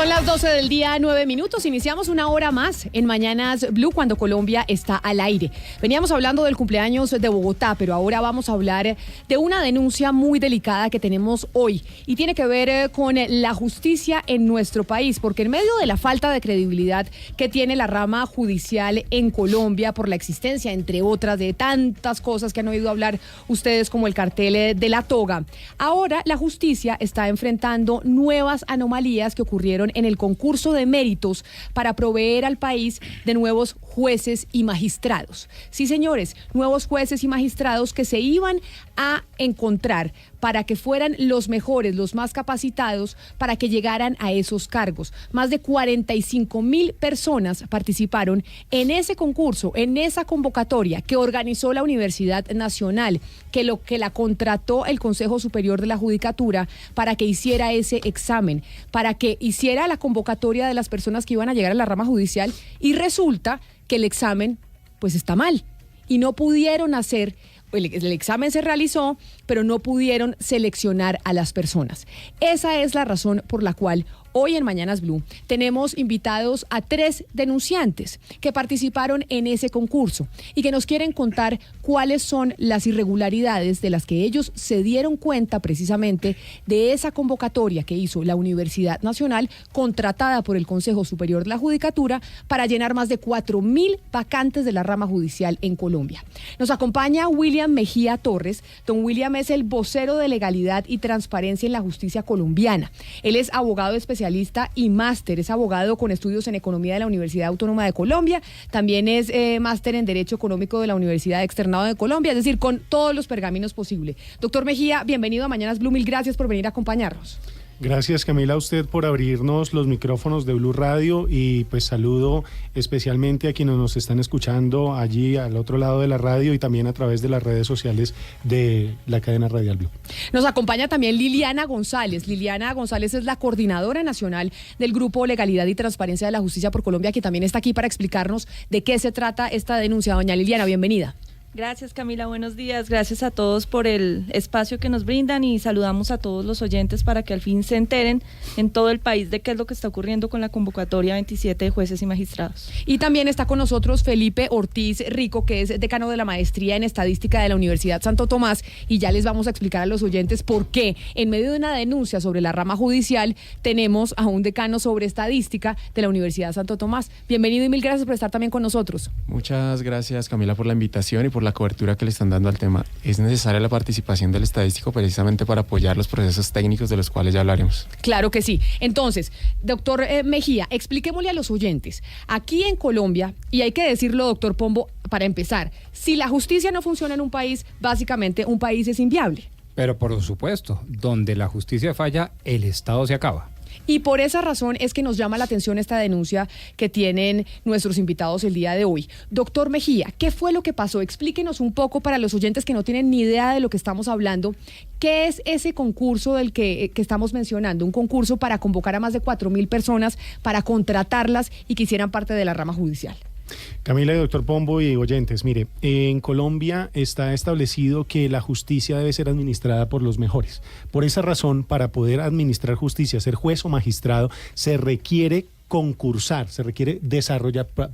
Son las 12 del día, 9 minutos. Iniciamos una hora más en Mañanas Blue cuando Colombia está al aire. Veníamos hablando del cumpleaños de Bogotá, pero ahora vamos a hablar de una denuncia muy delicada que tenemos hoy y tiene que ver con la justicia en nuestro país, porque en medio de la falta de credibilidad que tiene la rama judicial en Colombia por la existencia, entre otras, de tantas cosas que han oído hablar ustedes como el cartel de la toga, ahora la justicia está enfrentando nuevas anomalías que ocurrieron en el concurso de méritos para proveer al país de nuevos jueces y magistrados. Sí, señores, nuevos jueces y magistrados que se iban a encontrar para que fueran los mejores, los más capacitados para que llegaran a esos cargos. Más de 45,000 personas participaron en ese concurso, en esa convocatoria que organizó la Universidad Nacional, que la contrató el Consejo Superior de la Judicatura para que hiciera ese examen, para que hiciera la convocatoria de las personas que iban a llegar a la rama judicial, y resulta que el examen pues está mal y no pudieron hacer. El examen se realizó, pero no pudieron seleccionar a las personas. Esa es la razón por la cual hoy en Mañanas Blue tenemos invitados a 3 denunciantes que participaron en ese concurso y que nos quieren contar cuáles son las irregularidades de las que ellos se dieron cuenta precisamente de esa convocatoria que hizo la Universidad Nacional, contratada por el Consejo Superior de la Judicatura para llenar más de 4,000 vacantes de la rama judicial en Colombia. Nos acompaña William Mejía Torres. Don William es el vocero de legalidad y transparencia en la justicia colombiana. Él es abogado especialista y máster, es abogado con estudios en economía de la Universidad Autónoma de Colombia, también es máster en Derecho Económico de la Universidad Externado de Colombia, es decir, con todos los pergaminos posibles. Doctor Mejía, bienvenido a Mañanas Blue, mil gracias por venir a acompañarnos. Gracias, Camila, a usted por abrirnos los micrófonos de Blue Radio, y pues saludo especialmente a quienes nos están escuchando allí al otro lado de la radio y también a través de las redes sociales de la cadena radial Blue. Nos acompaña también Liliana González. Liliana González es la coordinadora nacional del Grupo Legalidad y Transparencia de la Justicia por Colombia, que también está aquí para explicarnos de qué se trata esta denuncia. Doña Liliana, bienvenida. Gracias, Camila, buenos días. Gracias a todos por el espacio que nos brindan y saludamos a todos los oyentes para que al fin se enteren en todo el país de qué es lo que está ocurriendo con la convocatoria 27 de jueces y magistrados. Y también está con nosotros Felipe Ortiz Rico, que es decano de la maestría en estadística de la Universidad Santo Tomás, y ya les vamos a explicar a los oyentes por qué en medio de una denuncia sobre la rama judicial tenemos a un decano sobre estadística de la Universidad Santo Tomás. Bienvenido y mil gracias por estar también con nosotros. Muchas gracias, Camila, por la invitación y por la cobertura que le están dando al tema. Es necesaria la participación del estadístico precisamente para apoyar los procesos técnicos de los cuales ya hablaremos. Claro que sí. Entonces, doctor Mejía, expliquémosle a los oyentes. Aquí en Colombia, y hay que decirlo, doctor Pombo, para empezar, si la justicia no funciona en un país, básicamente un país es inviable. Pero por supuesto, donde la justicia falla, el Estado se acaba. Y por esa razón es que nos llama la atención esta denuncia que tienen nuestros invitados el día de hoy. Doctor Mejía, ¿qué fue lo que pasó? Explíquenos un poco para los oyentes que no tienen ni idea de lo que estamos hablando. ¿Qué es ese concurso del que estamos mencionando? Un concurso para convocar a más de 4,000 personas para contratarlas y que hicieran parte de la rama judicial. Camila y doctor Pombo y oyentes, mire, en Colombia está establecido que la justicia debe ser administrada por los mejores. Por esa razón, para poder administrar justicia, ser juez o magistrado, se requiere concursar, se requiere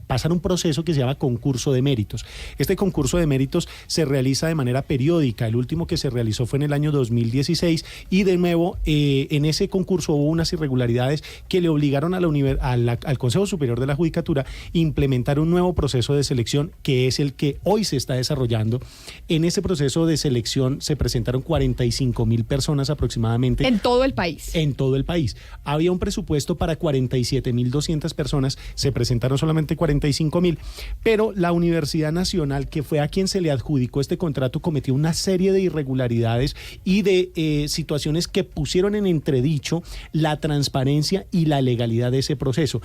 pasar un proceso que se llama concurso de méritos. Este concurso de méritos se realiza de manera periódica. El último que se realizó fue en el año 2016 y de nuevo en ese concurso hubo unas irregularidades que le obligaron al Consejo Superior de la Judicatura implementar un nuevo proceso de selección, que es el que hoy se está desarrollando. En ese proceso de selección se presentaron 45,000 personas aproximadamente. En todo el país. En todo el país. Había un presupuesto para 47,200 personas, se presentaron solamente 45,000, pero la Universidad Nacional, que fue a quien se le adjudicó este contrato, cometió una serie de irregularidades y de situaciones que pusieron en entredicho la transparencia y la legalidad de ese proceso.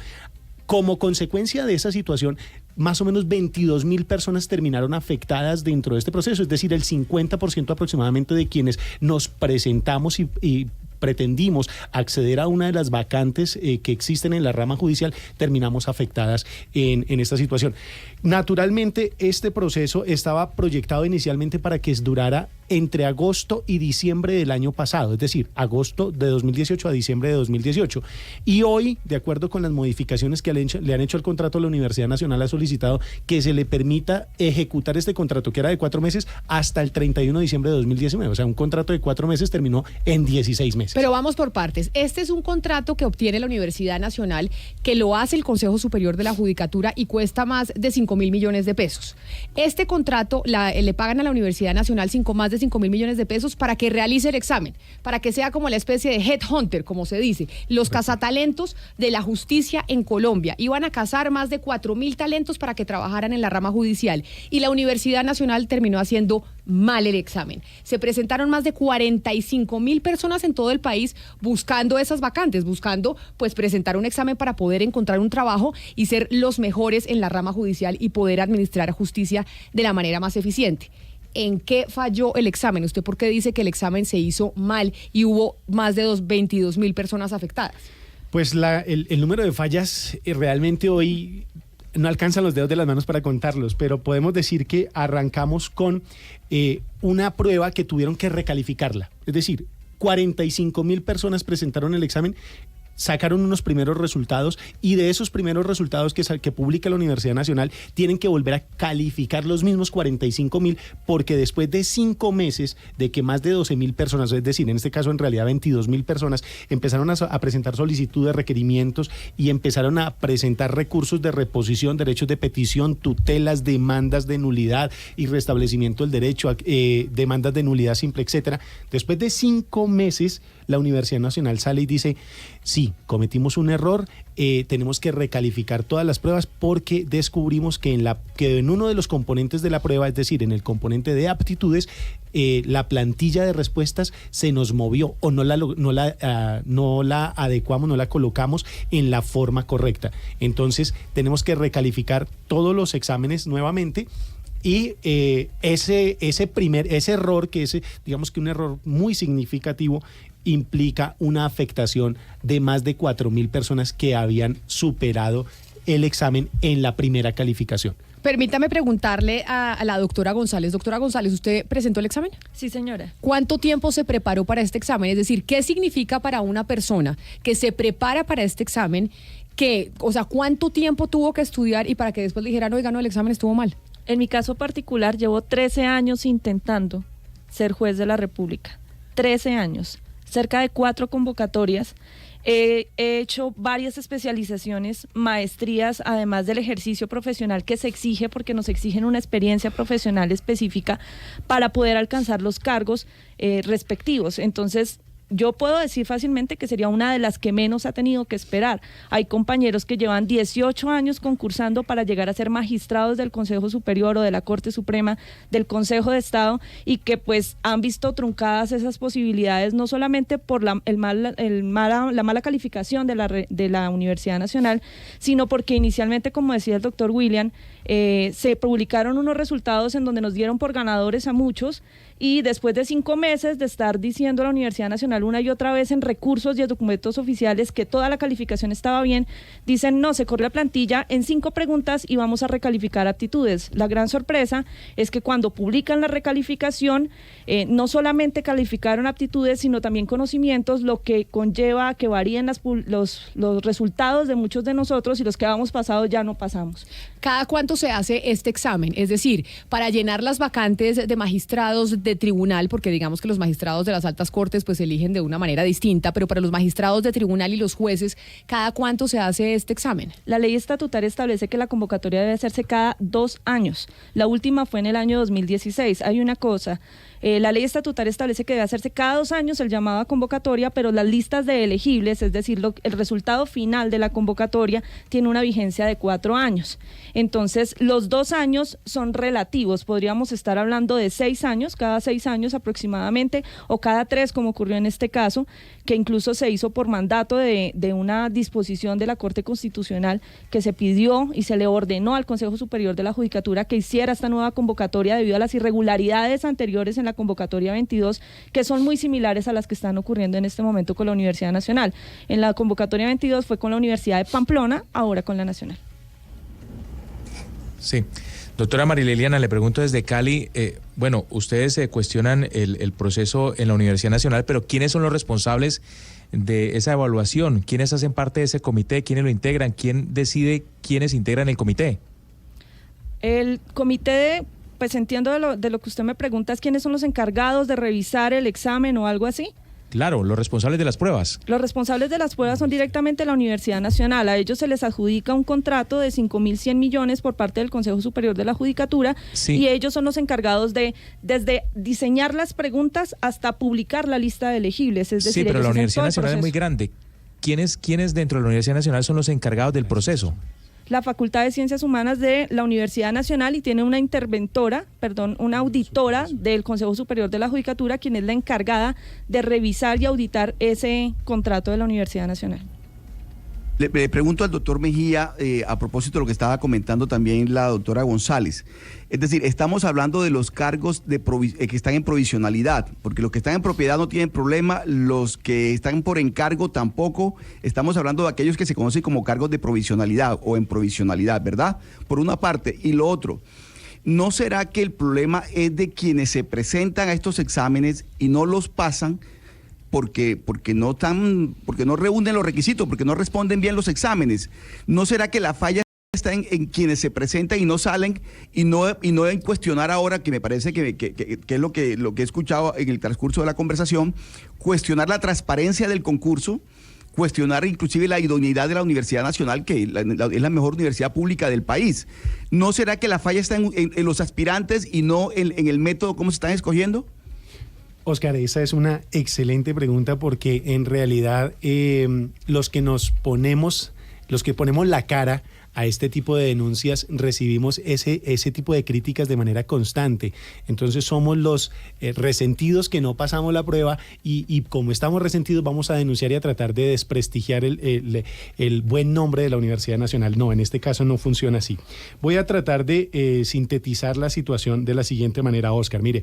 Como consecuencia de esa situación, más o menos 22,000 personas terminaron afectadas dentro de este proceso, es decir, el 50% aproximadamente de quienes nos presentamos y pretendimos acceder a una de las vacantes que existen en la rama judicial, terminamos afectadas en esta situación. Naturalmente, este proceso estaba proyectado inicialmente para que durara entre agosto y diciembre del año pasado, es decir, agosto de 2018 a diciembre de 2018. Y hoy, de acuerdo con las modificaciones que le han hecho al contrato, la Universidad Nacional ha solicitado que se le permita ejecutar este contrato, que era de 4 meses, hasta el 31 de diciembre de 2019. O sea, un contrato de 4 meses terminó en 16 meses. Pero vamos por partes. Este es un contrato que obtiene la Universidad Nacional, que lo hace el Consejo Superior de la Judicatura y cuesta más de 5.000 millones de pesos. Este contrato le pagan a la Universidad Nacional más de 5.000 millones de pesos para que realice el examen, para que sea como la especie de headhunter, como se dice, los cazatalentos de la justicia en Colombia. Iban a cazar más de 4.000 talentos para que trabajaran en la rama judicial y la Universidad Nacional terminó haciendo mal el examen. Se presentaron más de 45.000 personas en todo el país buscando esas vacantes, buscando pues presentar un examen para poder encontrar un trabajo y ser los mejores en la rama judicial y poder administrar justicia de la manera más eficiente. ¿En qué falló el examen? ¿Usted por qué dice que el examen se hizo mal y hubo más de 22.000 personas afectadas? Pues el número de fallas realmente hoy no alcanzan los dedos de las manos para contarlos, pero podemos decir que arrancamos con una prueba que tuvieron que recalificarla. Es decir, 45.000 personas presentaron el examen, sacaron unos primeros resultados y de esos primeros resultados que publica la Universidad Nacional tienen que volver a calificar los mismos 45.000 porque después de 5 meses de que más de 12.000 personas, es decir, en este caso en realidad 22.000 personas empezaron a presentar solicitudes, requerimientos y empezaron a presentar recursos de reposición, derechos de petición, tutelas, demandas de nulidad y restablecimiento del derecho, demandas de nulidad simple, etcétera. Después de 5 meses la Universidad Nacional sale y dice: sí, cometimos un error, tenemos que recalificar todas las pruebas porque descubrimos que en uno de los componentes de la prueba, es decir, en el componente de aptitudes, la plantilla de respuestas se nos movió o no la adecuamos, no la colocamos en la forma correcta. Entonces tenemos que recalificar todos los exámenes nuevamente. Y ese error, digamos que un error muy significativo, implica una afectación de más de 4.000 personas que habían superado el examen en la primera calificación. Permítame preguntarle a la doctora González. Doctora González, ¿usted presentó el examen? Sí, señora. ¿Cuánto tiempo se preparó para este examen? Es decir, ¿qué significa para una persona que se prepara para este examen? ¿Cuánto tiempo tuvo que estudiar y para que después le dijeran, oiga, no, el examen estuvo mal? En mi caso particular, llevo 13 años intentando ser juez de la República. 13 años. Cerca de 4 convocatorias, he hecho varias especializaciones, maestrías, además del ejercicio profesional que se exige, porque nos exigen una experiencia profesional específica para poder alcanzar los cargos respectivos. Entonces, yo puedo decir fácilmente que sería una de las que menos ha tenido que esperar. Hay compañeros que llevan 18 años concursando para llegar a ser magistrados del Consejo Superior o de la Corte Suprema, del Consejo de Estado, y que pues han visto truncadas esas posibilidades, no solamente por la mala calificación de la Universidad Nacional, sino porque inicialmente, como decía el doctor William, se publicaron unos resultados en donde nos dieron por ganadores a muchos, y después de 5 meses de estar diciendo a la Universidad Nacional una y otra vez en recursos y en documentos oficiales que toda la calificación estaba bien, dicen no, se corre la plantilla en 5 preguntas y vamos a recalificar aptitudes. La gran sorpresa es que cuando publican la recalificación, no solamente calificaron aptitudes, sino también conocimientos, lo que conlleva a que varíen los resultados de muchos de nosotros, y los que habíamos pasado ya no pasamos. ¿Cada cuánto se hace este examen? Es decir, para llenar las vacantes de magistrados de tribunal, porque digamos que los magistrados de las altas cortes pues eligen de una manera distinta, pero para los magistrados de tribunal y los jueces, ¿cada cuánto se hace este examen? La ley estatutaria establece que la convocatoria debe hacerse cada 2 años. La última fue en el año 2016. Hay una cosa, la ley estatutaria establece que debe hacerse cada 2 años el llamado a convocatoria, pero las listas de elegibles, es decir, el resultado final de la convocatoria, tiene una vigencia de 4 años. Entonces, los 2 años son relativos. Podríamos estar hablando de 6 años, cada 6 años aproximadamente, o cada 3, como ocurrió en este caso, que incluso se hizo por mandato de una disposición de la Corte Constitucional que se pidió y se le ordenó al Consejo Superior de la Judicatura que hiciera esta nueva convocatoria debido a las irregularidades anteriores en la convocatoria 22, que son muy similares a las que están ocurriendo en este momento con la Universidad Nacional. En la convocatoria 22 fue con la Universidad de Pamplona, ahora con la Nacional. Sí, Doctora Marileliana, le pregunto desde Cali, bueno, ustedes cuestionan el proceso en la Universidad Nacional, pero ¿quiénes son los responsables de esa evaluación? ¿Quiénes hacen parte de ese comité? ¿Quiénes lo integran? ¿Quién decide quiénes integran el comité? El comité, pues entiendo de lo que usted me pregunta, es quiénes son los encargados de revisar el examen o algo así. Claro, los responsables de las pruebas. Los responsables de las pruebas son directamente la Universidad Nacional. A ellos se les adjudica un contrato de 5.100 millones por parte del Consejo Superior de la Judicatura, sí. Y ellos son los encargados de desde diseñar las preguntas hasta publicar la lista de elegibles. Es decir, sí, pero la Universidad Nacional es muy grande. ¿Quiénes dentro de la Universidad Nacional son los encargados del proceso? La Facultad de Ciencias Humanas de la Universidad Nacional, y tiene una una auditora del Consejo Superior de la Judicatura, quien es la encargada de revisar y auditar ese contrato de la Universidad Nacional. Le pregunto al doctor Mejía, a propósito de lo que estaba comentando también la doctora González. Es decir, estamos hablando de los cargos que están en provisionalidad, porque los que están en propiedad no tienen problema, los que están por encargo tampoco. Estamos hablando de aquellos que se conocen como cargos de provisionalidad o en provisionalidad, ¿verdad? Por una parte. Y lo otro, ¿no será que el problema es de quienes se presentan a estos exámenes y no los pasan porque no reúnen los requisitos, porque no responden bien los exámenes? ¿No será que la falla está en quienes se presentan y no salen, y no en cuestionar ahora, que me parece que es lo que he escuchado en el transcurso de la conversación, cuestionar la transparencia del concurso, cuestionar inclusive la idoneidad de la Universidad Nacional, que es la mejor universidad pública del país? ¿No será que la falla está en los aspirantes y no en el método cómo se están escogiendo? Oscar, esa es una excelente pregunta, porque en realidad los que ponemos la cara a este tipo de denuncias recibimos ese tipo de críticas de manera constante. Entonces somos los resentidos que no pasamos la prueba, y como estamos resentidos vamos a denunciar y a tratar de desprestigiar el buen nombre de la Universidad Nacional. No, en este caso no funciona así. Voy a tratar de sintetizar la situación de la siguiente manera, Oscar. Mire,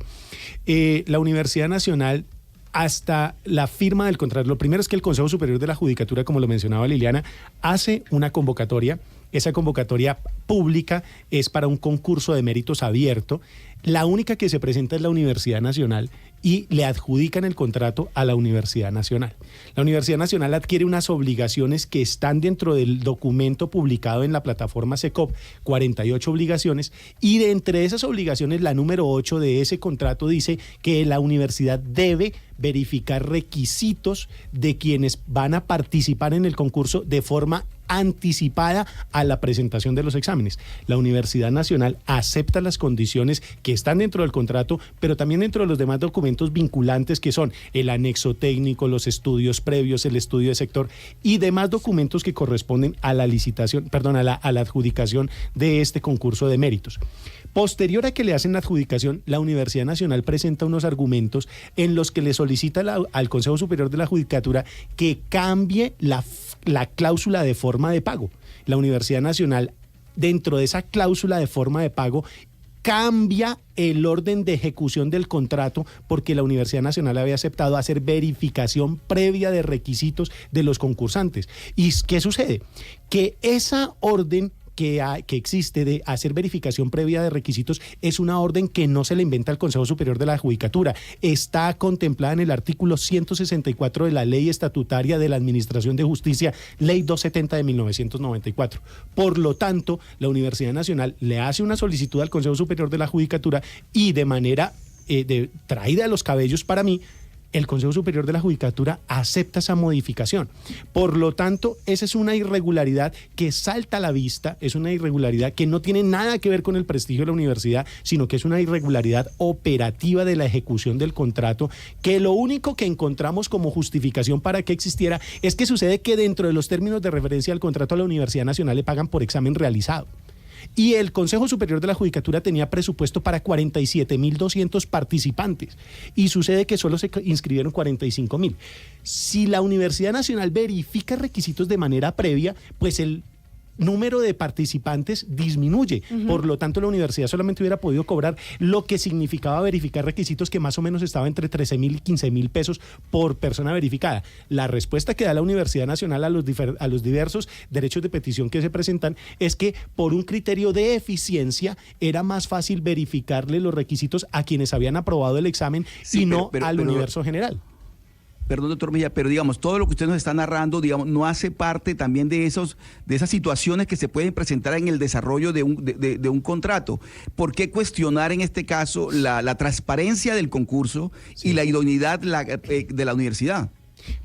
la Universidad Nacional, hasta la firma del contrato, lo primero es que el Consejo Superior de la Judicatura, como lo mencionaba Liliana, hace una convocatoria. Esa convocatoria pública es para un concurso de méritos abierto. La única que se presenta es la Universidad Nacional, y le adjudican el contrato a la Universidad Nacional. La Universidad Nacional adquiere unas obligaciones que están dentro del documento publicado en la plataforma SECOP, 48 obligaciones, y de entre esas obligaciones, la número 8 de ese contrato dice que la universidad debe verificar requisitos de quienes van a participar en el concurso de forma anticipada a la presentación de los exámenes. La Universidad Nacional acepta las condiciones que están dentro del contrato, pero también dentro de los demás documentos vinculantes, que son el anexo técnico, los estudios previos, el estudio de sector y demás documentos que corresponden a la licitación, a la adjudicación de este concurso de méritos. Posterior a que le hacen la adjudicación, la Universidad Nacional presenta unos argumentos en los que le solicita al Consejo Superior de la Judicatura que cambie la cláusula de forma de pago. La Universidad Nacional, dentro de esa cláusula de forma de pago, cambia el orden de ejecución del contrato, porque la Universidad Nacional había aceptado hacer verificación previa de requisitos de los concursantes. ¿Y qué sucede? Que esa orden que existe de hacer verificación previa de requisitos es una orden que no se le inventa al Consejo Superior de la Judicatura. Está contemplada en el artículo 164 de la Ley Estatutaria de la Administración de Justicia, Ley 270 de 1994. Por lo tanto, la Universidad Nacional le hace una solicitud al Consejo Superior de la Judicatura, y de manera traída de los cabellos para mí, el Consejo Superior de la Judicatura acepta esa modificación. Por lo tanto, esa es una irregularidad que salta a la vista, es una irregularidad que no tiene nada que ver con el prestigio de la universidad, sino que es una irregularidad operativa de la ejecución del contrato, que lo único que encontramos como justificación para que existiera es que sucede que dentro de los términos de referencia al contrato a la Universidad Nacional le pagan por examen realizado. Y el Consejo Superior de la Judicatura tenía presupuesto para 47.200 participantes, y sucede que solo se inscribieron 45.000. Si la Universidad Nacional verifica requisitos de manera previa, pues número de participantes disminuye. Por lo tanto, la universidad solamente hubiera podido cobrar lo que significaba verificar requisitos, que más o menos estaba entre 13.000 y 15.000 pesos por persona verificada. La respuesta que da la Universidad Nacional a los diversos derechos de petición que se presentan es que por un criterio de eficiencia era más fácil verificarle los requisitos a quienes habían aprobado el examen y no al universo general. Perdón, doctor Mejía, pero digamos, todo lo que usted nos está narrando, digamos, no hace parte también de esas situaciones que se pueden presentar en el desarrollo de un contrato. ¿Por qué cuestionar en este caso la transparencia del concurso y la idoneidad de la universidad?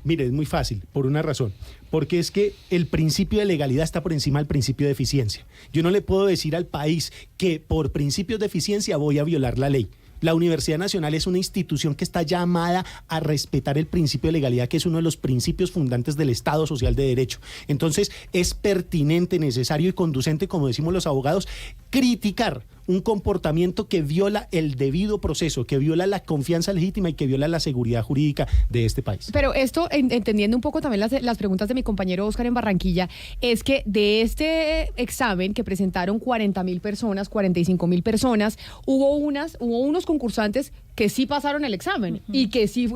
Mire, es muy fácil, por una razón. Porque es que el principio de legalidad está por encima del principio de eficiencia. Yo no le puedo decir al país que por principios de eficiencia voy a violar la ley. La Universidad Nacional es una institución que está llamada a respetar el principio de legalidad, que es uno de los principios fundantes del Estado Social de Derecho. Entonces, es pertinente, necesario y conducente, como decimos los abogados, criticar un comportamiento que viola el debido proceso, que viola la confianza legítima y que viola la seguridad jurídica de este país. Pero esto, entendiendo un poco también las preguntas de mi compañero Oscar en Barranquilla, es que de este examen que presentaron 40.000 personas, 45.000 personas, hubo unos concursantes que sí pasaron el examen y que sí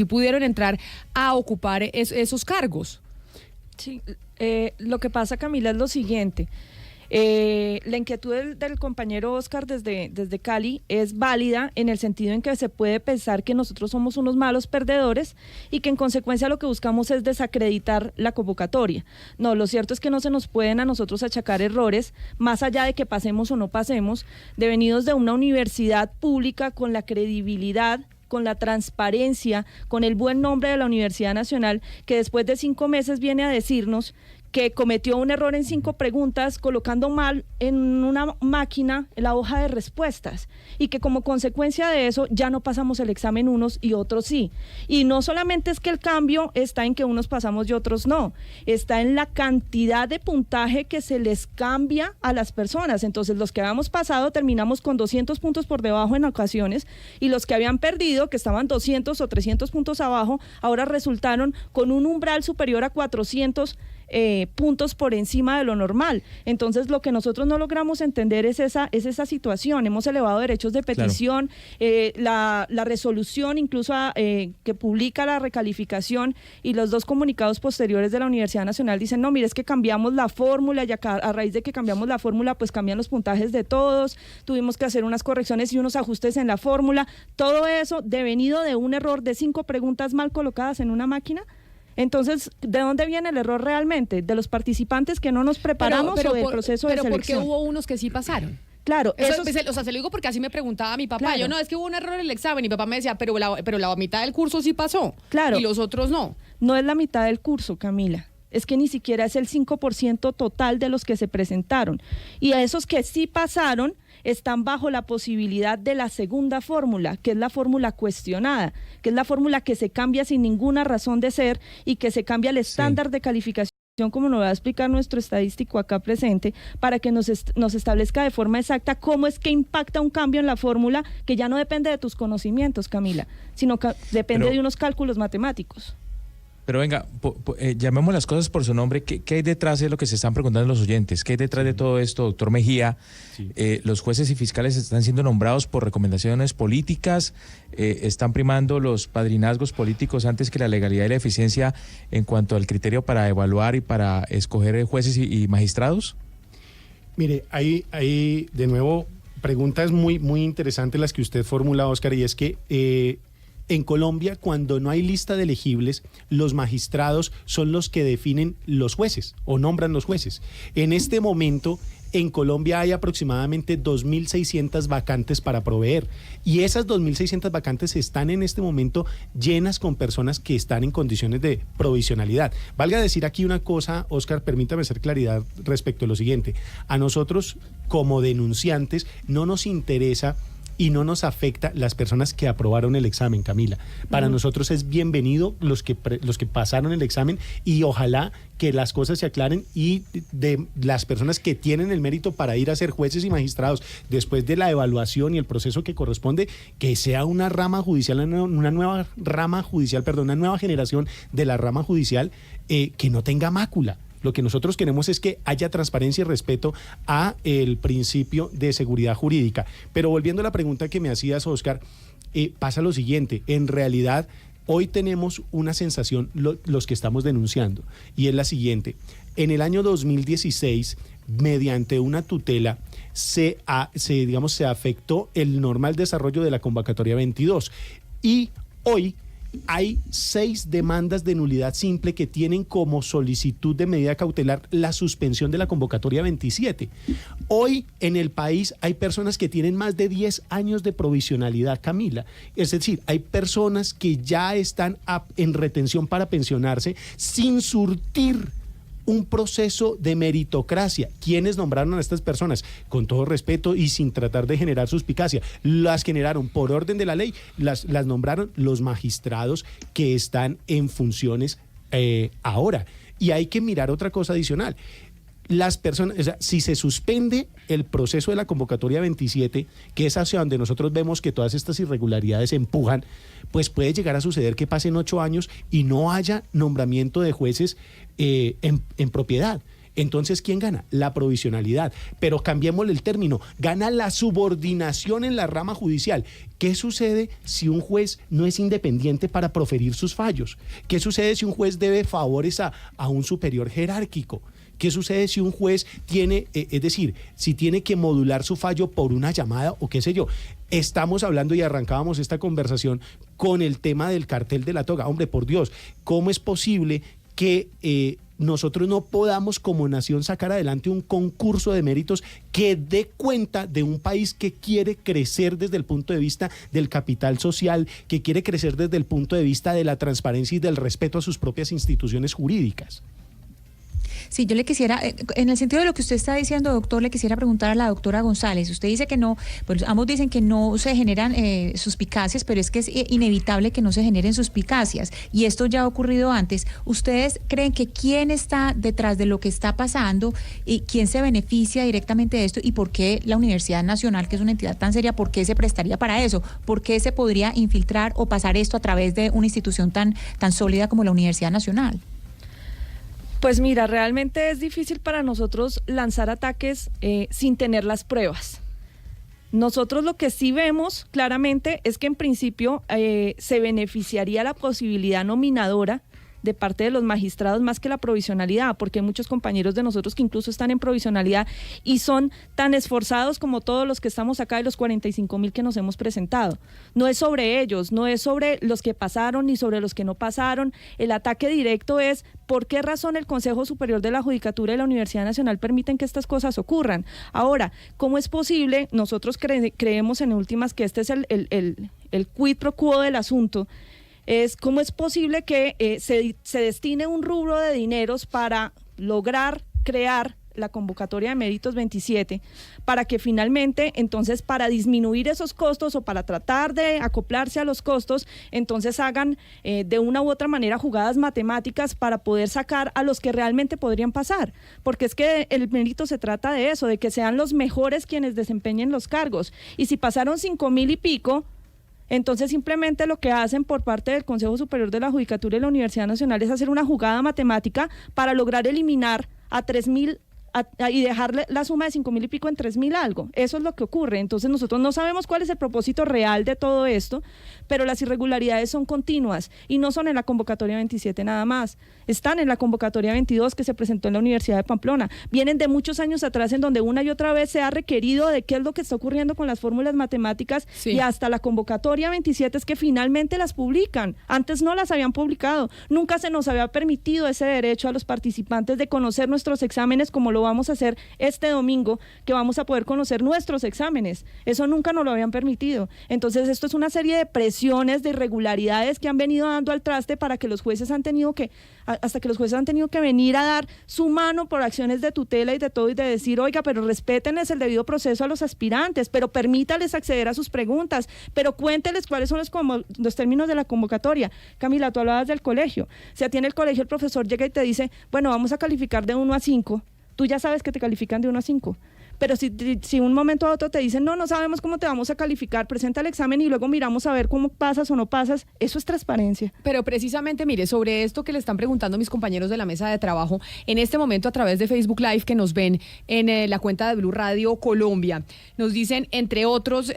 pudieron entrar a ocupar esos cargos. Sí, lo que pasa, Camila, es lo siguiente. La inquietud del compañero Oscar desde Cali es válida en el sentido en que se puede pensar que nosotros somos unos malos perdedores y que en consecuencia lo que buscamos es desacreditar la convocatoria. No, lo cierto es que no se nos pueden a nosotros achacar errores, más allá de que pasemos o no pasemos, devenidos de una universidad pública con la credibilidad, con la transparencia, con el buen nombre de la Universidad Nacional, que después de 5 meses viene a decirnos que cometió un error en 5 preguntas colocando mal en una máquina la hoja de respuestas y que como consecuencia de eso ya no pasamos el examen unos y otros sí. Y no solamente es que el cambio está en que unos pasamos y otros no, está en la cantidad de puntaje que se les cambia a las personas. Entonces los que habíamos pasado terminamos con 200 puntos por debajo en ocasiones y los que habían perdido, que estaban 200 o 300 puntos abajo, ahora resultaron con un umbral superior a 400 puntos por encima de lo normal. Entonces lo que nosotros no logramos entender es esa situación. Hemos elevado derechos de petición, claro. La resolución incluso que publica la recalificación y los 2 comunicados posteriores de la Universidad Nacional dicen, no, mire, es que cambiamos la fórmula y a raíz de que cambiamos la fórmula pues cambian los puntajes de todos, tuvimos que hacer unas correcciones y unos ajustes en la fórmula, todo eso devenido de un error de 5 preguntas mal colocadas en una máquina. Entonces, ¿de dónde viene el error realmente? ¿De los participantes que no nos preparamos o del proceso de selección? Pero ¿por qué hubo unos que sí pasaron? Claro, eso o sea, se lo digo porque así me preguntaba mi papá. Claro. Yo, no, es que hubo un error en el examen. Y mi papá me decía, pero la mitad del curso sí pasó. Claro. Y los otros no. No es la mitad del curso, Camila. Es que ni siquiera es el 5% total de los que se presentaron. Y a esos que sí pasaron están bajo la posibilidad de la segunda fórmula, que es la fórmula cuestionada, que es la fórmula que se cambia sin ninguna razón de ser y que se cambia el estándar de calificación, como nos va a explicar nuestro estadístico acá presente, para que nos establezca de forma exacta cómo es que impacta un cambio en la fórmula que ya no depende de tus conocimientos, Camila, sino que depende de unos cálculos matemáticos. Pero venga, llamemos las cosas por su nombre. ¿Qué hay detrás de lo que se están preguntando los oyentes? ¿Qué hay detrás de todo esto, doctor Mejía? Sí. Los jueces y fiscales están siendo nombrados por recomendaciones políticas, están primando los padrinazgos políticos antes que la legalidad y la eficiencia en cuanto al criterio para evaluar y para escoger jueces y magistrados. Mire, hay de nuevo preguntas muy, muy interesantes las que usted formula, Oscar, y es que en Colombia, cuando no hay lista de elegibles, los magistrados son los que definen los jueces o nombran los jueces. En este momento, en Colombia hay aproximadamente 2.600 vacantes para proveer y esas 2.600 vacantes están en este momento llenas con personas que están en condiciones de provisionalidad. Valga decir aquí una cosa, Oscar, permítame hacer claridad respecto a lo siguiente. A nosotros, como denunciantes, no nos interesa y no nos afecta las personas que aprobaron el examen, Camila. Para nosotros es bienvenido los que pasaron el examen y ojalá que las cosas se aclaren y de las personas que tienen el mérito para ir a ser jueces y magistrados después de la evaluación y el proceso que corresponde, que sea una rama judicial, una nueva generación de la rama judicial que no tenga mácula, Lo que nosotros queremos es que haya transparencia y respeto a el principio de seguridad jurídica. Pero volviendo a la pregunta que me hacías, Oscar, pasa lo siguiente. En realidad, hoy tenemos una sensación los que estamos denunciando, y es la siguiente. En el año 2016, mediante una tutela, se afectó el normal desarrollo de la convocatoria 22. Y hoy hay 6 demandas de nulidad simple que tienen como solicitud de medida cautelar la suspensión de la convocatoria 27. Hoy en el país hay personas que tienen más de 10 años de provisionalidad, Camila. Es decir, hay personas que ya están en retención para pensionarse sin surtir un proceso de meritocracia. ¿Quiénes nombraron a estas personas? Con todo respeto y sin tratar de generar suspicacia. Las generaron por orden de la ley, las nombraron los magistrados que están en funciones ahora. Y hay que mirar otra cosa adicional. Las personas, o sea, si se suspende el proceso de la convocatoria 27, que es hacia donde nosotros vemos que todas estas irregularidades empujan, pues puede llegar a suceder que pasen 8 años y no haya nombramiento de jueces en propiedad. Entonces, ¿quién gana? La provisionalidad. Pero cambiémosle el término, gana la subordinación en la rama judicial. ¿Qué sucede si un juez no es independiente para proferir sus fallos? ¿Qué sucede si un juez debe favores a un superior jerárquico? ¿Qué sucede si un juez tiene, es decir, si tiene que modular su fallo por una llamada o qué sé yo? Estamos hablando y arrancábamos esta conversación con el tema del cartel de la toga. Hombre, por Dios, ¿cómo es posible que nosotros no podamos como nación sacar adelante un concurso de méritos que dé cuenta de un país que quiere crecer desde el punto de vista del capital social, que quiere crecer desde el punto de vista de la transparencia y del respeto a sus propias instituciones jurídicas? Sí, yo le quisiera, en el sentido de lo que usted está diciendo, doctor, le quisiera preguntar a la doctora González. Usted dice que no, pues ambos dicen que no se generan suspicacias, pero es que es inevitable que no se generen suspicacias. Y esto ya ha ocurrido antes. ¿Ustedes creen que quién está detrás de lo que está pasando y quién se beneficia directamente de esto? ¿Y por qué la Universidad Nacional, que es una entidad tan seria, por qué se prestaría para eso? ¿Por qué se podría infiltrar o pasar esto a través de una institución tan sólida como la Universidad Nacional? Pues mira, realmente es difícil para nosotros lanzar ataques sin tener las pruebas. Nosotros lo que sí vemos claramente es que en principio se beneficiaría la posibilidad nominadora de parte de los magistrados más que la provisionalidad, porque hay muchos compañeros de nosotros que incluso están en provisionalidad y son tan esforzados como todos los que estamos acá de los 45,000 que nos hemos presentado. No es sobre ellos, no es sobre los que pasaron ni sobre los que no pasaron. El ataque directo es por qué razón el Consejo Superior de la Judicatura y la Universidad Nacional permiten que estas cosas ocurran. Ahora, ¿cómo es posible? Nosotros creemos en últimas que este es el quid pro quo del asunto. Es cómo es posible que se destine un rubro de dineros para lograr crear la convocatoria de méritos 27, para que finalmente, entonces, para disminuir esos costos o para tratar de acoplarse a los costos, entonces hagan de una u otra manera jugadas matemáticas para poder sacar a los que realmente podrían pasar, porque es que el mérito se trata de eso, de que sean los mejores quienes desempeñen los cargos, y si pasaron 5,000 y pico, entonces simplemente lo que hacen por parte del Consejo Superior de la Judicatura y la Universidad Nacional es hacer una jugada matemática para lograr eliminar a 3,000 y dejarle la suma de 5,000 y pico en 3,000 algo. Eso es lo que ocurre. Entonces nosotros no sabemos cuál es el propósito real de todo esto, pero las irregularidades son continuas y no son en la convocatoria 27 nada más. Están en la convocatoria 22 que se presentó en la Universidad de Pamplona. Vienen de muchos años atrás en donde una y otra vez se ha requerido de qué es lo que está ocurriendo con las fórmulas matemáticas, sí. Y hasta la convocatoria 27 es que finalmente las publican. Antes no las habían publicado. Nunca se nos había permitido ese derecho a los participantes de conocer nuestros exámenes como lo vamos a hacer este domingo, que vamos a poder conocer nuestros exámenes. Eso nunca nos lo habían permitido. Entonces esto es una serie de presiones, de irregularidades que han venido dando al traste para que los jueces han tenido que, hasta que los jueces han tenido que venir a dar su mano por acciones de tutela y de todo, y de decir, oiga, pero respétenles el debido proceso a los aspirantes, pero permítales acceder a sus preguntas, pero cuénteles cuáles son los términos de la convocatoria. Camila, tú hablabas del colegio. Si a ti en el colegio el profesor llega y te dice, bueno, vamos a calificar de 1 a 5, tú ya sabes que te califican de 1 a 5, Pero si un momento a otro te dicen, no sabemos cómo te vamos a calificar, presenta el examen y luego miramos a ver cómo pasas o no pasas, eso es transparencia. Pero precisamente, mire, sobre esto que le están preguntando mis compañeros de la mesa de trabajo, en este momento a través de Facebook Live que nos ven en la cuenta de Blue Radio Colombia, nos dicen, entre otros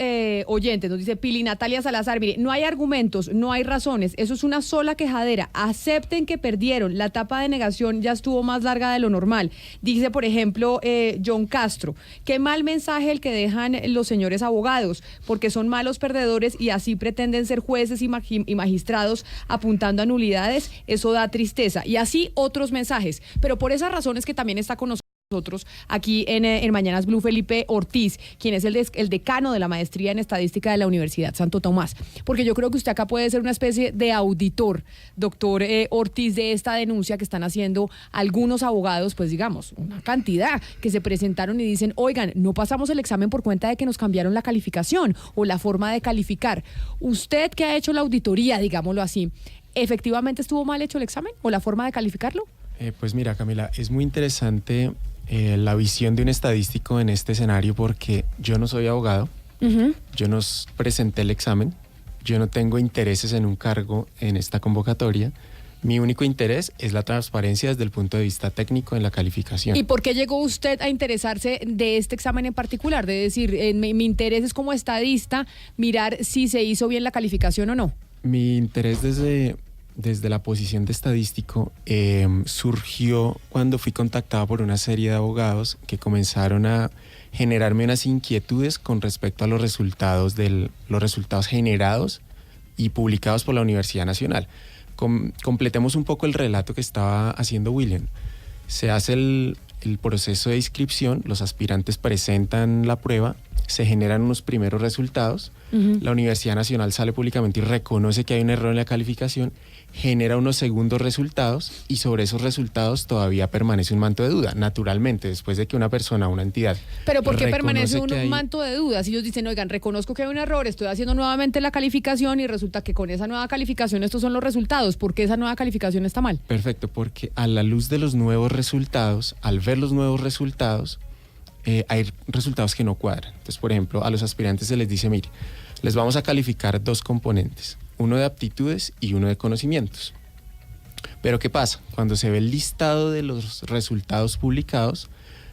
oyentes, nos dice Pili Natalia Salazar, mire, no hay argumentos, no hay razones, eso es una sola quejadera, acepten que perdieron, la etapa de negación ya estuvo más larga de lo normal. Dice, por ejemplo, John Castro, qué mal mensaje el que dejan los señores abogados, porque son malos perdedores y así pretenden ser jueces y magistrados apuntando a nulidades, eso da tristeza. Y así otros mensajes, pero por esas razones que también está con nosotros aquí en Mañanas Blue, Felipe Ortiz, quien es el decano de la maestría en estadística de la Universidad Santo Tomás, porque yo creo que usted acá puede ser una especie de auditor, doctor Ortiz, de esta denuncia que están haciendo algunos abogados, pues digamos, una cantidad que se presentaron y dicen, oigan, no pasamos el examen por cuenta de que nos cambiaron la calificación o la forma de calificar. Usted que ha hecho la auditoría, digámoslo así, ¿efectivamente estuvo mal hecho el examen o la forma de calificarlo? Pues mira, Camila, es muy interesante la visión de un estadístico en este escenario, porque yo no soy abogado, yo no presenté el examen, yo no tengo intereses en un cargo en esta convocatoria. Mi único interés es la transparencia desde el punto de vista técnico en la calificación. ¿Y por qué llegó usted a interesarse de este examen en particular? De decir, mi interés es como estadista mirar si se hizo bien la calificación o no. Mi interés desde la posición de estadístico surgió cuando fui contactado por una serie de abogados que comenzaron a generarme unas inquietudes con respecto a los resultados generados y publicados por la Universidad Nacional. Completemos un poco el relato que estaba haciendo William. Se hace el proceso de inscripción, los aspirantes presentan la prueba, se generan unos primeros resultados, la Universidad Nacional sale públicamente y reconoce que hay un error en la calificación, genera unos segundos resultados y sobre esos resultados todavía permanece un manto de duda. Naturalmente, después de que una persona, una entidad... ¿Pero por qué permanece un manto de duda? Si ellos dicen, oigan, reconozco que hay un error, estoy haciendo nuevamente la calificación y resulta que con esa nueva calificación estos son los resultados. ¿Por qué esa nueva calificación está mal? Perfecto, porque a la luz de los nuevos resultados, al ver los nuevos resultados, hay resultados que no cuadran. Entonces, por ejemplo, a los aspirantes se les dice, mire, les vamos a calificar 2 componentes, uno de aptitudes y uno de conocimientos. Pero ¿qué pasa? Cuando se ve el listado de los resultados publicados,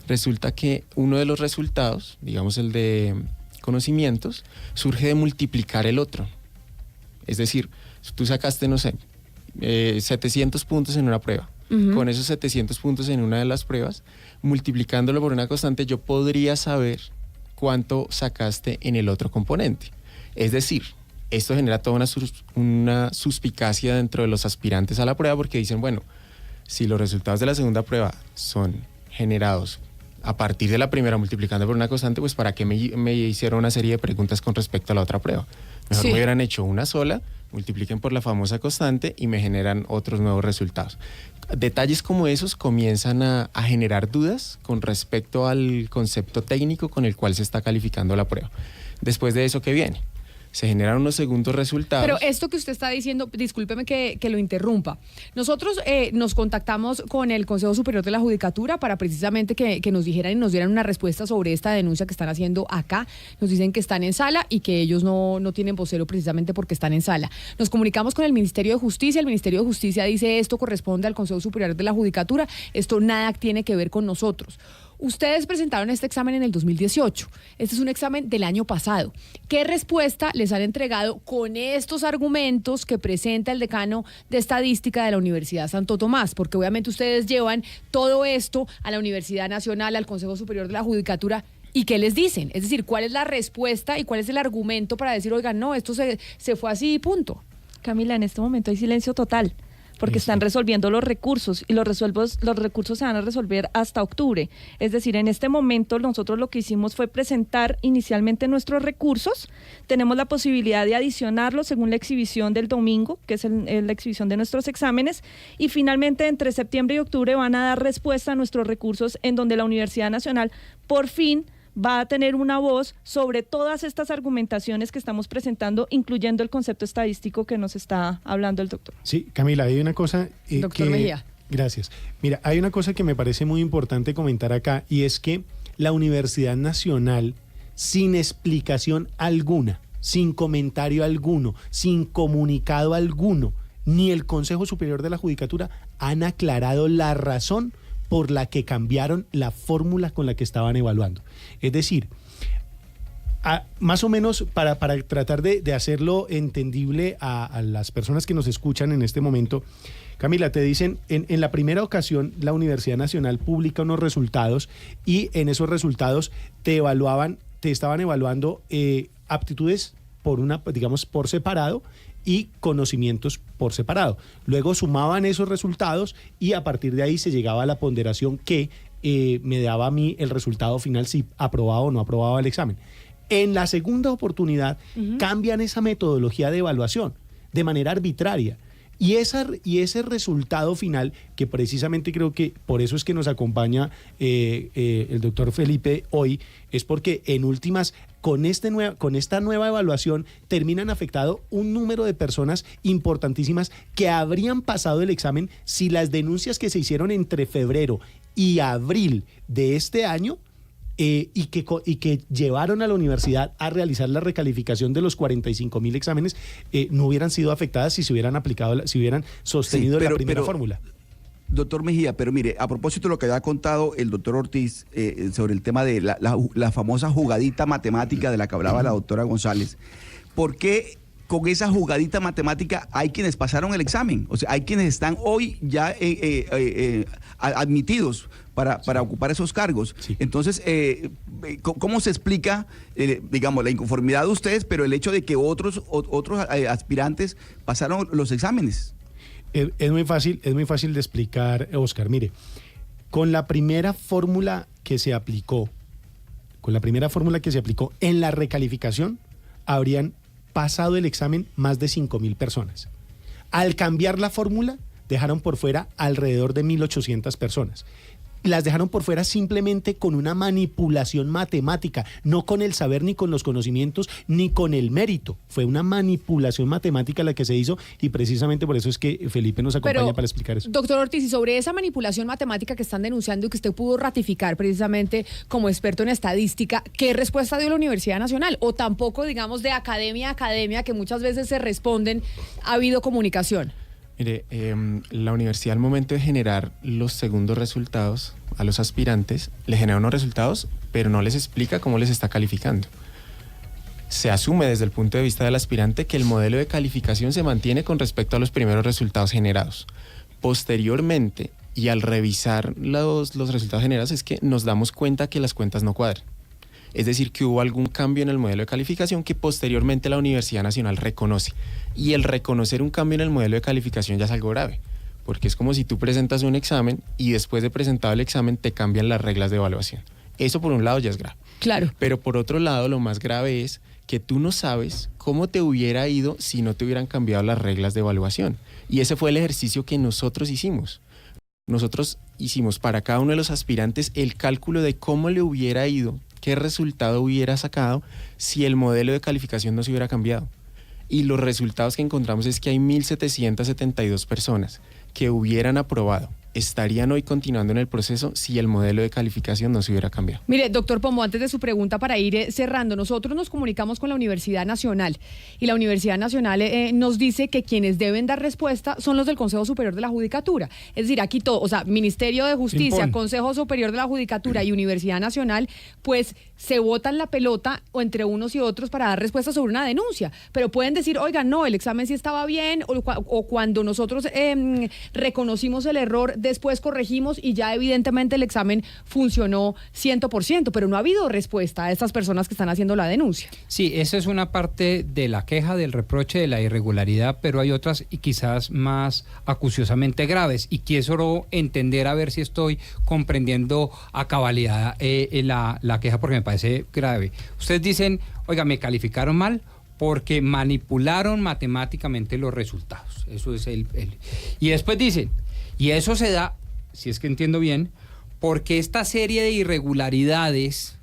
resulta que uno de los resultados, digamos el de conocimientos, surge de multiplicar el otro. Es decir, tú sacaste, no sé, 700 puntos en una prueba. Con esos 700 puntos en una de las pruebas, multiplicándolo por una constante, yo podría saber cuánto sacaste en el otro componente. Es decir, esto genera toda una suspicacia dentro de los aspirantes a la prueba, porque dicen, bueno, si los resultados de la segunda prueba son generados a partir de la primera multiplicando por una constante, pues ¿para qué me hicieron una serie de preguntas con respecto a la otra prueba? Mejor me hubieran hecho una sola, multipliquen por la famosa constante y me generan otros nuevos resultados. Detalles como esos comienzan a generar dudas con respecto al concepto técnico con el cual se está calificando la prueba. Después de eso, ¿qué viene? Se generan unos segundos resultados. Pero esto que usted está diciendo, discúlpeme que lo interrumpa. Nosotros nos contactamos con el Consejo Superior de la Judicatura para precisamente que nos dijeran y nos dieran una respuesta sobre esta denuncia que están haciendo acá. Nos dicen que están en sala y que ellos no tienen vocero precisamente porque están en sala. Nos comunicamos con el Ministerio de Justicia. El Ministerio de Justicia dice esto corresponde al Consejo Superior de la Judicatura. Esto nada tiene que ver con nosotros. Ustedes presentaron este examen en el 2018. Este es un examen del año pasado. ¿Qué respuesta les han entregado con estos argumentos que presenta el decano de Estadística de la Universidad Santo Tomás? Porque obviamente ustedes llevan todo esto a la Universidad Nacional, al Consejo Superior de la Judicatura. ¿Y qué les dicen? Es decir, ¿cuál es la respuesta y cuál es el argumento para decir, oigan, no, esto se fue así y punto? Camila, en este momento hay silencio total, porque están resolviendo los recursos y los recursos se van a resolver hasta octubre. Es decir, en este momento nosotros lo que hicimos fue presentar inicialmente nuestros recursos. Tenemos la posibilidad de adicionarlos según la exhibición del domingo, que es la exhibición de nuestros exámenes, y finalmente entre septiembre y octubre van a dar respuesta a nuestros recursos, en donde la Universidad Nacional por fin va a tener una voz sobre todas estas argumentaciones que estamos presentando, incluyendo el concepto estadístico que nos está hablando el doctor. Sí, Camila, hay una cosa... Doctor Mejía. Gracias. Mira, hay una cosa que me parece muy importante comentar acá, y es que la Universidad Nacional, sin explicación alguna, sin comentario alguno, sin comunicado alguno, ni el Consejo Superior de la Judicatura han aclarado la razón por la que cambiaron la fórmula con la que estaban evaluando. Es decir, más o menos para tratar de hacerlo entendible a las personas que nos escuchan en este momento, Camila, te dicen, en la primera ocasión la Universidad Nacional publica unos resultados y en esos resultados te estaban evaluando aptitudes por separado y conocimientos por separado. Luego sumaban esos resultados y a partir de ahí se llegaba a la ponderación que me daba a mí el resultado final si aprobaba o no aprobaba el examen. En la segunda oportunidad cambian esa metodología de evaluación de manera arbitraria. Y ese resultado final, que precisamente creo que por eso es que nos acompaña el doctor Felipe hoy, es porque en últimas, con esta nueva evaluación, terminan afectado un número de personas importantísimas que habrían pasado el examen si las denuncias que se hicieron entre febrero y abril de este año y que llevaron a la universidad a realizar la recalificación de los 45.000 exámenes, no hubieran sido afectadas si se hubieran aplicado, si hubieran sostenido la primera fórmula. Doctor Mejía, pero mire, a propósito de lo que había contado el doctor Ortiz sobre el tema de la famosa jugadita matemática de la que hablaba la doctora González, ¿por qué con esa jugadita matemática hay quienes pasaron el examen? O sea, hay quienes están hoy ya admitidos para ocupar esos cargos. Sí. Entonces, ¿cómo se explica, digamos, la inconformidad de ustedes, pero el hecho de que otros aspirantes pasaron los exámenes? Es muy fácil de explicar, Oscar. Mire, con la primera fórmula que se aplicó en la recalificación, habrían pasado el examen más de 5.000 personas. Al cambiar la fórmula, dejaron por fuera alrededor de 1.800 personas. Las dejaron por fuera simplemente con una manipulación matemática, no con el saber, ni con los conocimientos, ni con el mérito. Fue una manipulación matemática la que se hizo y precisamente por eso es que Felipe nos acompaña para explicar eso. Doctor Ortiz, y sobre esa manipulación matemática que están denunciando y que usted pudo ratificar precisamente como experto en estadística, ¿qué respuesta dio la Universidad Nacional? O tampoco, digamos, de academia a academia, que muchas veces se responden, ¿ha habido comunicación? Mire, la universidad al momento de generar los segundos resultados a los aspirantes, le genera unos resultados, pero no les explica cómo les está calificando. Se asume desde el punto de vista del aspirante que el modelo de calificación se mantiene con respecto a los primeros resultados generados. Posteriormente, y al revisar los resultados generados, es que nos damos cuenta que las cuentas no cuadran. Es decir, que hubo algún cambio en el modelo de calificación que posteriormente la Universidad Nacional reconoce. Y el reconocer un cambio en el modelo de calificación ya es algo grave, porque es como si tú presentas un examen y después de presentado el examen te cambian las reglas de evaluación. Eso por un lado ya es grave. Claro. Pero por otro lado, lo más grave es que tú no sabes cómo te hubiera ido si no te hubieran cambiado las reglas de evaluación. Y ese fue el ejercicio que nosotros hicimos. Nosotros hicimos para cada uno de los aspirantes el cálculo de cómo le hubiera ido, qué resultado hubiera sacado si el modelo de calificación no se hubiera cambiado. Y los resultados que encontramos es que hay 1.772 personas que hubieran aprobado, estarían hoy continuando en el proceso si el modelo de calificación no se hubiera cambiado. Mire, doctor Pombo, antes de su pregunta para ir cerrando, nosotros nos comunicamos con la Universidad Nacional y la Universidad Nacional nos dice que quienes deben dar respuesta son los del Consejo Superior de la Judicatura. Es decir, aquí todo, o sea, Ministerio de Justicia, Consejo Superior de la Judicatura y Universidad Nacional, pues se botan la pelota o entre unos y otros para dar respuesta sobre una denuncia. Pero pueden decir, oigan, no, el examen sí estaba bien, o cuando nosotros reconocimos el error, después corregimos y ya evidentemente el examen funcionó 100%, pero no ha habido respuesta a estas personas que están haciendo la denuncia. Sí, esa es una parte de la queja, del reproche, de la irregularidad, pero hay otras y quizás más acuciosamente graves, y quiero entender a ver si estoy comprendiendo a cabalidad la queja, porque me parece grave. Ustedes dicen, oiga, me calificaron mal porque manipularon matemáticamente los resultados. Eso es y después dicen, y eso se da, si es que entiendo bien, porque esta serie de irregularidades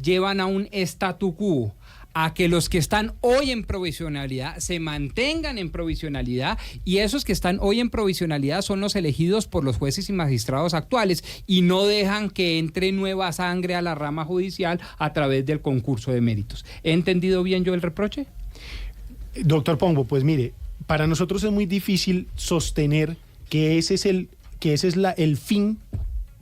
llevan a un statu quo, a que los que están hoy en provisionalidad se mantengan en provisionalidad, y esos que están hoy en provisionalidad son los elegidos por los jueces y magistrados actuales y no dejan que entre nueva sangre a la rama judicial a través del concurso de méritos. ¿He entendido bien yo el reproche? Doctor Pombo, pues mire, para nosotros es muy difícil sostener que ese es el fin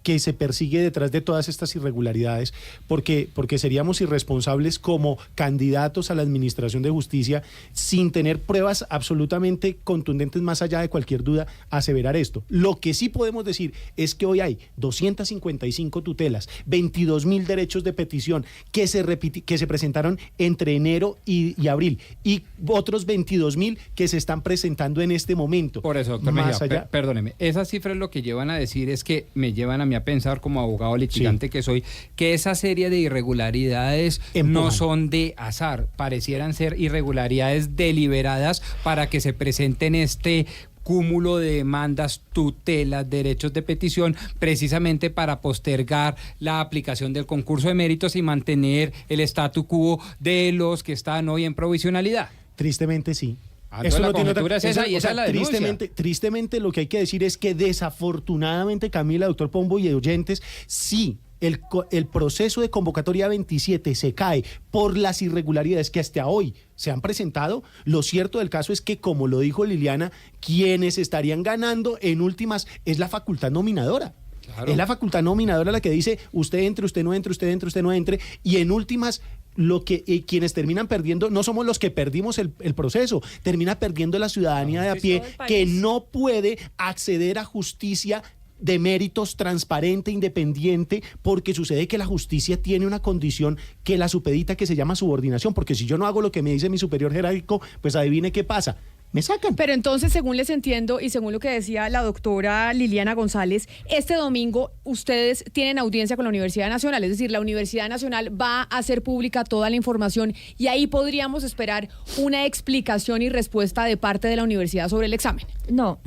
que se persigue detrás de todas estas irregularidades, porque seríamos irresponsables como candidatos a la administración de justicia sin tener pruebas absolutamente contundentes, más allá de cualquier duda, aseverar esto. Lo que sí podemos decir es que hoy hay 255 tutelas, 22.000 derechos de petición que se presentaron entre enero y abril, y otros 22.000 que se están presentando en este momento. Por eso, doctor Mejía, perdóneme, esas cifras lo que llevan a decir es que me llevan a mí a pensar, como abogado litigante que soy, que esa serie de irregularidades no son de azar, parecieran ser irregularidades deliberadas para que se presenten este cúmulo de demandas, tutelas, derechos de petición, precisamente para postergar la aplicación del concurso de méritos y mantener el statu quo de los que están hoy en provisionalidad. Tristemente sí. Eso no tiene otra, es esa, y esa es la denuncia. Tristemente lo que hay que decir es que desafortunadamente, Camila, doctor Pombo y oyentes, sí, el proceso de convocatoria 27 se cae por las irregularidades que hasta hoy se han presentado. Lo cierto del caso es que, como lo dijo Liliana, quienes estarían ganando en últimas es la facultad nominadora. Claro. Es la facultad nominadora la que dice usted entre, usted no entre, usted entre, usted no entre, y en últimas quienes terminan perdiendo no somos los que perdimos el proceso, termina perdiendo la ciudadanía de a pie, que no puede acceder a justicia de méritos transparente, independiente, porque sucede que la justicia tiene una condición que la supedita, que se llama subordinación, porque si yo no hago lo que me dice mi superior jerárquico, pues adivine qué pasa. Me sacan. Pero entonces, según les entiendo y según lo que decía la doctora Liliana González, este domingo ustedes tienen audiencia con la Universidad Nacional, es decir, la Universidad Nacional va a hacer pública toda la información y ahí podríamos esperar una explicación y respuesta de parte de la universidad sobre el examen. No.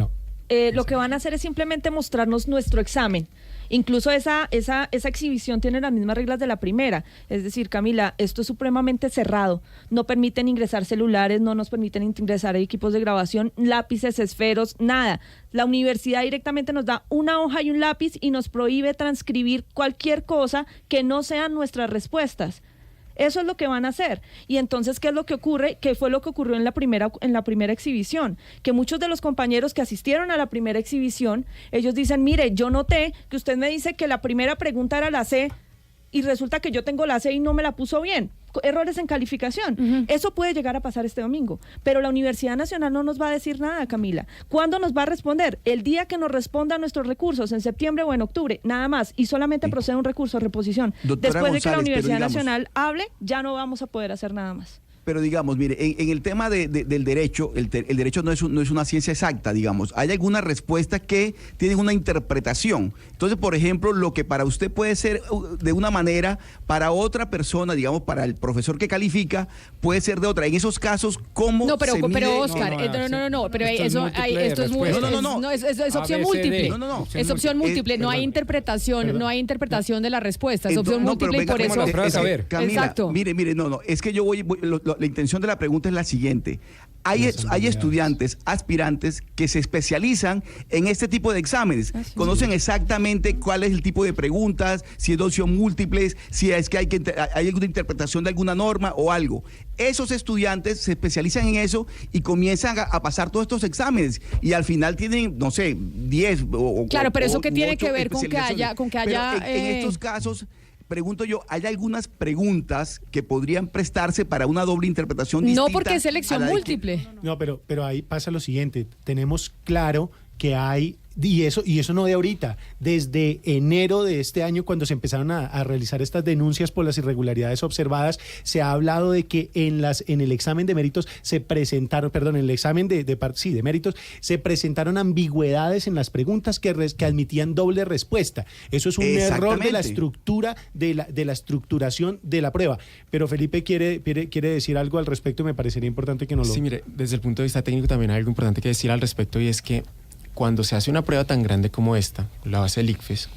Lo que van a hacer es simplemente mostrarnos nuestro examen. Incluso esa exhibición tiene las mismas reglas de la primera. Es decir, Camila, esto es supremamente cerrado. No permiten ingresar celulares, no nos permiten ingresar equipos de grabación, lápices, esferos, nada. La universidad directamente nos da una hoja y un lápiz y nos prohíbe transcribir cualquier cosa que no sean nuestras respuestas. Eso es lo que van a hacer. Y entonces, ¿qué es lo que ocurre? ¿Qué fue lo que ocurrió en la primera exhibición? Que muchos de los compañeros que asistieron a la primera exhibición, ellos dicen, mire, yo noté que usted me dice que la primera pregunta era la C y resulta que yo tengo la C y no me la puso bien. Errores en calificación. Eso puede llegar a pasar este domingo. Pero la Universidad Nacional no nos va a decir nada, Camila. ¿Cuándo nos va a responder? El día que nos responda a nuestros recursos, en septiembre o en octubre, nada más. Y solamente procede un recurso de reposición. Doctora Después de que la González, Universidad Nacional hable, ya no vamos a poder hacer nada más. Pero digamos, mire, en el tema del derecho, el derecho no es una ciencia exacta, digamos. Hay algunas respuestas que tienen una interpretación. Entonces, por ejemplo, lo que para usted puede ser de una manera, para otra persona, digamos, para el profesor que califica, puede ser de otra. En esos casos, ¿cómo se mide? Pero Oscar, pero esto es opción múltiple. Es opción múltiple, no hay interpretación de la respuesta, es opción múltiple y por eso... Camila, mire, es que la intención de la pregunta es la siguiente. Hay estudiantes, aspirantes que se especializan en este tipo de exámenes. Conocen exactamente cuál es el tipo de preguntas, si es de opción múltiples, si es que hay alguna interpretación de alguna norma o algo. Esos estudiantes se especializan en eso y comienzan a pasar todos estos exámenes y al final tienen, no sé, 10 o claro, pero eso o, que tiene que ver con que haya en estos casos, pregunto yo, ¿hay algunas preguntas que podrían prestarse para una doble interpretación distinta? No, porque es elección múltiple. No, pero ahí pasa lo siguiente. Tenemos claro que hay... Y eso no de ahorita, desde enero de este año, cuando se empezaron a realizar estas denuncias por las irregularidades observadas, se ha hablado de que en el examen de méritos se presentaron, en el examen de méritos, se presentaron ambigüedades en las preguntas que admitían doble respuesta. Eso es un error de la estructura, de la estructuración de la prueba. Pero Felipe quiere decir algo al respecto, me parecería importante que nos lo... Sí, mire, desde el punto de vista técnico también hay algo importante que decir al respecto, y es que cuando se hace una prueba tan grande como esta, la base del ICFES,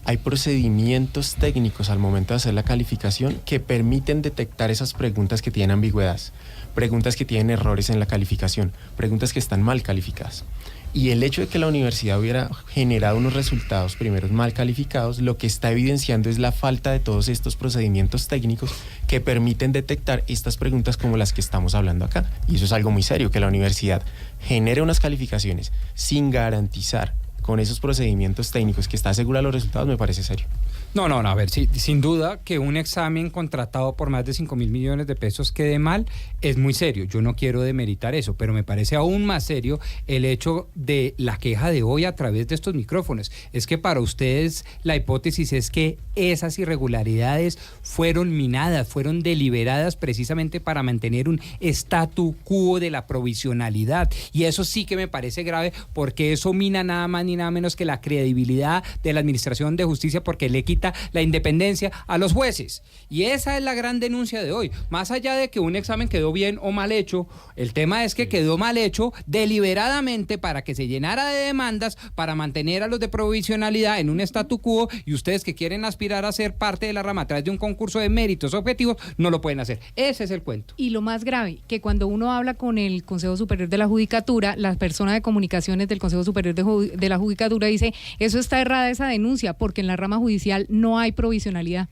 hay procedimientos técnicos al momento de hacer la calificación que permiten detectar esas preguntas que tienen ambigüedades, preguntas que tienen errores en la calificación, preguntas que están mal calificadas. Y el hecho de que la universidad hubiera generado unos resultados primeros mal calificados, lo que está evidenciando es la falta de todos estos procedimientos técnicos que permiten detectar estas preguntas como las que estamos hablando acá. Y eso es algo muy serio, que la universidad genere unas calificaciones sin garantizar con esos procedimientos técnicos que está segura de los resultados, me parece serio. No, a ver, sí, sin duda que un examen contratado por más de 5.000 millones de pesos quede mal es muy serio. Yo no quiero demeritar eso, pero me parece aún más serio el hecho de la queja de hoy a través de estos micrófonos. Es que para ustedes la hipótesis es que esas irregularidades fueron minadas, fueron deliberadas precisamente para mantener un statu quo de la provisionalidad. Y eso sí que me parece grave, porque eso mina nada más ni nada menos que la credibilidad de la Administración de Justicia, porque le quita la independencia a los jueces. Y esa es la gran denuncia de hoy. Más allá de que un examen quedó bien o mal hecho, el tema es que quedó mal hecho deliberadamente para que se llenara de demandas, para mantener a los de provisionalidad en un statu quo, y ustedes que quieren aspirar a ser parte de la rama a través de un concurso de méritos objetivos, no lo pueden hacer. Ese es el cuento. Y lo más grave, que cuando uno habla con el Consejo Superior de la Judicatura, la persona de comunicaciones del Consejo Superior de la Judicatura dice, eso está errada esa denuncia, porque en la rama judicial no hay provisionalidad.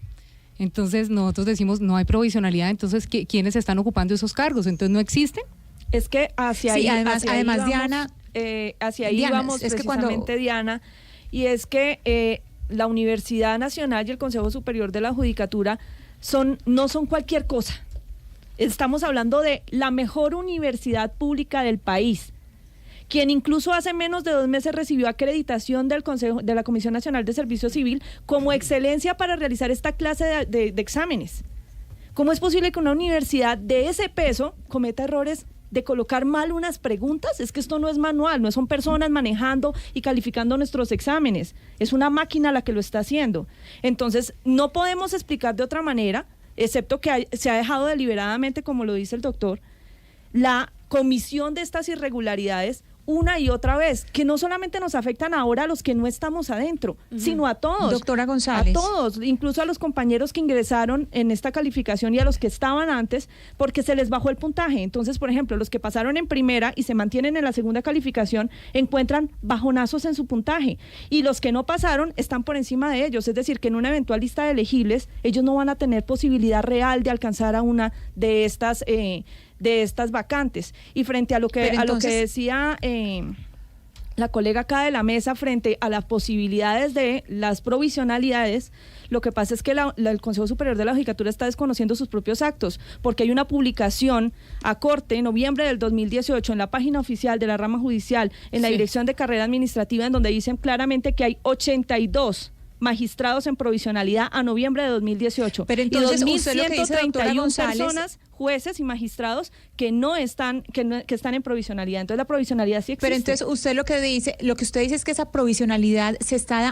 Entonces nosotros decimos no hay provisionalidad, entonces ¿quiénes están ocupando esos cargos? Entonces no existen. Es que hacia Sí, ahí, además, Diana, hacia ahí Diana, vamos es que precisamente, Diana, y es que la Universidad Nacional y el Consejo Superior de la Judicatura no son cualquier cosa. Estamos hablando de la mejor universidad pública del país, quien incluso hace menos de 2 meses recibió acreditación del Consejo, de la Comisión Nacional de Servicio Civil como excelencia para realizar esta clase de exámenes. ¿Cómo es posible que una universidad de ese peso cometa errores de colocar mal unas preguntas? Es que esto no es manual, no son personas manejando y calificando nuestros exámenes, es una máquina la que lo está haciendo. Entonces, no podemos explicar de otra manera, excepto que se ha dejado deliberadamente, como lo dice el doctor, la comisión de estas irregularidades una y otra vez, que no solamente nos afectan ahora a los que no estamos adentro, sino a todos. Doctora González. A todos, incluso a los compañeros que ingresaron en esta calificación y a los que estaban antes, porque se les bajó el puntaje. Entonces, por ejemplo, los que pasaron en primera y se mantienen en la segunda calificación encuentran bajonazos en su puntaje, y los que no pasaron están por encima de ellos. Es decir, que en una eventual lista de elegibles, ellos no van a tener posibilidad real de alcanzar a una de estas vacantes. Y frente a lo que decía la colega acá de la mesa, frente a las posibilidades de las provisionalidades, lo que pasa es que el Consejo Superior de la Judicatura está desconociendo sus propios actos, porque hay una publicación a corte en noviembre del 2018 en la página oficial de la rama judicial, en la Dirección de Carrera Administrativa, en donde dicen claramente que hay 82 magistrados en provisionalidad a noviembre de 2018. Pero entonces, y usted lo que dice, doctora 2.131 González, personas, jueces y magistrados que no están, que están en provisionalidad. Entonces la provisionalidad sí existe. Pero entonces usted lo que usted dice es que esa provisionalidad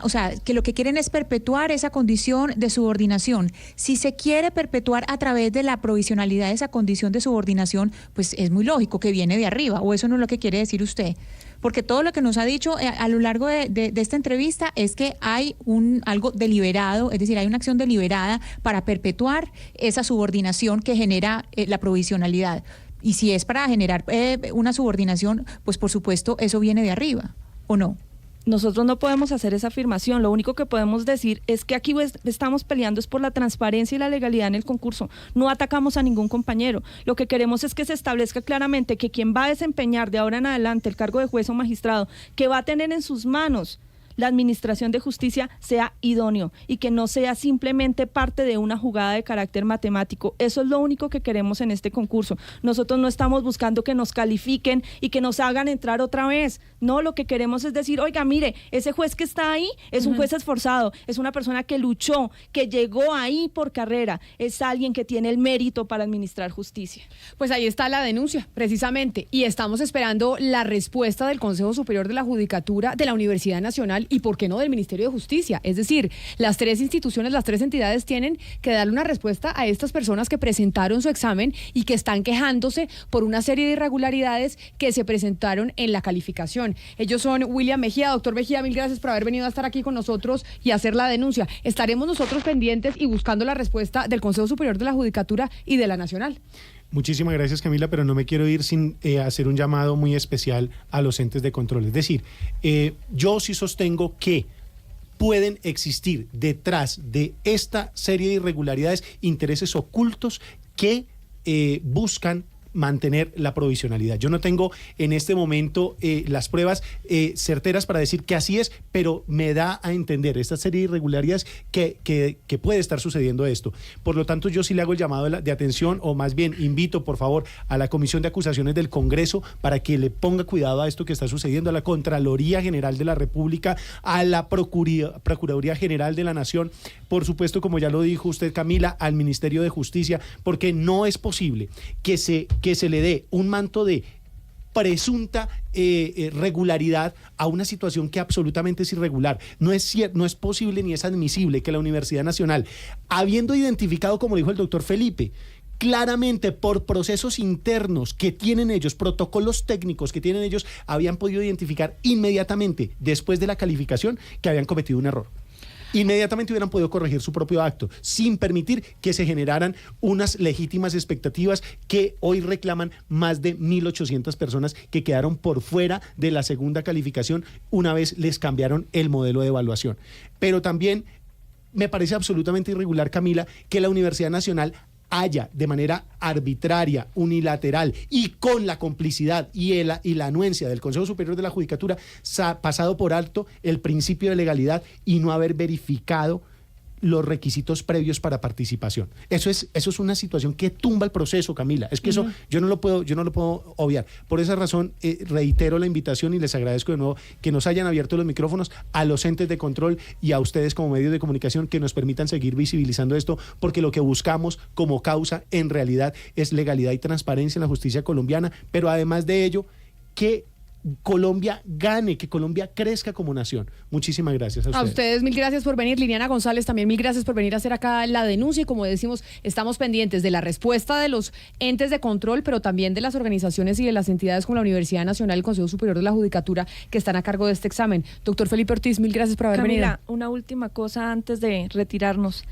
o sea, que lo que quieren es perpetuar esa condición de subordinación. Si se quiere perpetuar a través de la provisionalidad esa condición de subordinación, pues es muy lógico que viene de arriba, o eso no es lo que quiere decir usted. Porque todo lo que nos ha dicho a lo largo de esta entrevista es que hay algo deliberado, es decir, hay una acción deliberada para perpetuar esa subordinación que genera la provisionalidad. Y si es para generar una subordinación, pues por supuesto eso viene de arriba, ¿o no? Nosotros no podemos hacer esa afirmación. Lo único que podemos decir es que aquí estamos peleando es por la transparencia y la legalidad en el concurso. No atacamos a ningún compañero. Lo que queremos es que se establezca claramente que quien va a desempeñar de ahora en adelante el cargo de juez o magistrado, que va a tener en sus manos la administración de justicia, sea idóneo y que no sea simplemente parte de una jugada de carácter matemático. Eso es lo único que queremos en este concurso. Nosotros no estamos buscando que nos califiquen y que nos hagan entrar otra vez. No, lo que queremos es decir, oiga, mire, ese juez que está ahí es un juez esforzado, es una persona que luchó, que llegó ahí por carrera, es alguien que tiene el mérito para administrar justicia. Pues ahí está la denuncia, precisamente, y estamos esperando la respuesta del Consejo Superior de la Judicatura de la Universidad Nacional y por qué no del Ministerio de Justicia. Es decir, las tres instituciones, las tres entidades tienen que darle una respuesta a estas personas que presentaron su examen y que están quejándose por una serie de irregularidades que se presentaron en la calificación. Ellos son William Mejía. Doctor Mejía, mil gracias por haber venido a estar aquí con nosotros y hacer la denuncia. Estaremos nosotros pendientes y buscando la respuesta del Consejo Superior de la Judicatura y de la Nacional. Muchísimas gracias, Camila, pero no me quiero ir sin hacer un llamado muy especial a los entes de control. Es decir, yo sí sostengo que pueden existir detrás de esta serie de irregularidades intereses ocultos que buscan mantener la provisionalidad. Yo no tengo en este momento las pruebas certeras para decir que así es, pero me da a entender esta serie de irregularidades que puede estar sucediendo esto. Por lo tanto, yo sí le hago el llamado de atención, o más bien invito, por favor, a la Comisión de Acusaciones del Congreso para que le ponga cuidado a esto que está sucediendo, a la Contraloría General de la República, a la Procuraduría General de la Nación, por supuesto, como ya lo dijo usted, Camila, al Ministerio de Justicia, porque no es posible que se le dé un manto de presunta regularidad a una situación que absolutamente es irregular. No es posible ni es admisible que la Universidad Nacional, habiendo identificado, como dijo el doctor Felipe, claramente por procesos internos que tienen ellos, protocolos técnicos que tienen ellos, habían podido identificar inmediatamente, después de la calificación, que habían cometido un error. Inmediatamente hubieran podido corregir su propio acto, sin permitir que se generaran unas legítimas expectativas que hoy reclaman más de 1.800 personas que quedaron por fuera de la segunda calificación una vez les cambiaron el modelo de evaluación. Pero también me parece absolutamente irregular, Camila, que la Universidad Nacional haya de manera arbitraria, unilateral y con la complicidad y la anuencia del Consejo Superior de la Judicatura pasado por alto el principio de legalidad y no haber verificado los requisitos previos para participación. Eso es una situación que tumba el proceso, Camila. Es que eso yo no lo puedo obviar. Por esa razón reitero la invitación y les agradezco de nuevo que nos hayan abierto los micrófonos a los entes de control y a ustedes como medios de comunicación que nos permitan seguir visibilizando esto, porque lo que buscamos como causa en realidad es legalidad y transparencia en la justicia colombiana, pero además de ello, que Colombia gane, que Colombia crezca como nación. Muchísimas gracias a ustedes. A ustedes mil gracias por venir. Liliana González, también mil gracias por venir a hacer acá la denuncia, y como decimos, estamos pendientes de la respuesta de los entes de control, pero también de las organizaciones y de las entidades como la Universidad Nacional, el Consejo Superior de la Judicatura, que están a cargo de este examen. Doctor Felipe Ortiz, mil gracias por haber venido. Camila, una última cosa antes de retirarnos.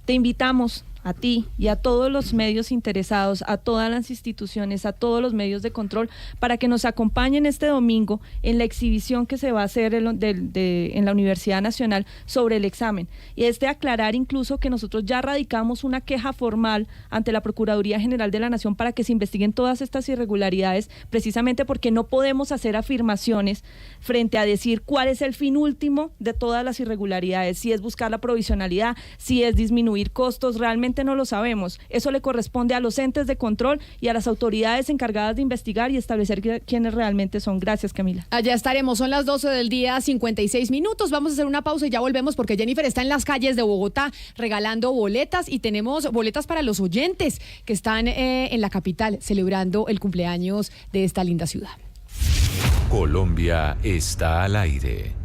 Te invitamos a ti y a todos los medios interesados, a todas las instituciones, a todos los medios de control, para que nos acompañen este domingo en la exhibición que se va a hacer en la Universidad Nacional sobre el examen. Y es de aclarar incluso que nosotros ya radicamos una queja formal ante la Procuraduría General de la Nación para que se investiguen todas estas irregularidades, precisamente porque no podemos hacer afirmaciones frente a decir cuál es el fin último de todas las irregularidades, si es buscar la provisionalidad, si es disminuir costos. Realmente no lo sabemos. Eso le corresponde a los entes de control y a las autoridades encargadas de investigar y establecer quiénes realmente son. Gracias, Camila. Allá estaremos, son las 12 del día, 56 minutos. Vamos a hacer una pausa y ya volvemos, porque Jennifer está en las calles de Bogotá regalando boletas, y tenemos boletas para los oyentes que están en la capital celebrando el cumpleaños de esta linda ciudad. Colombia está al aire.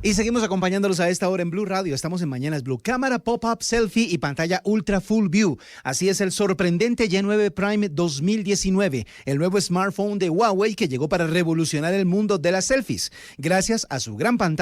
Y seguimos acompañándolos a esta hora en Blue Radio. Estamos en Mañanas Blue. Cámara pop-up, selfie y pantalla ultra full view. Así es el sorprendente Y9 Prime 2019, el nuevo smartphone de Huawei que llegó para revolucionar el mundo de las selfies. Gracias a su gran pantalla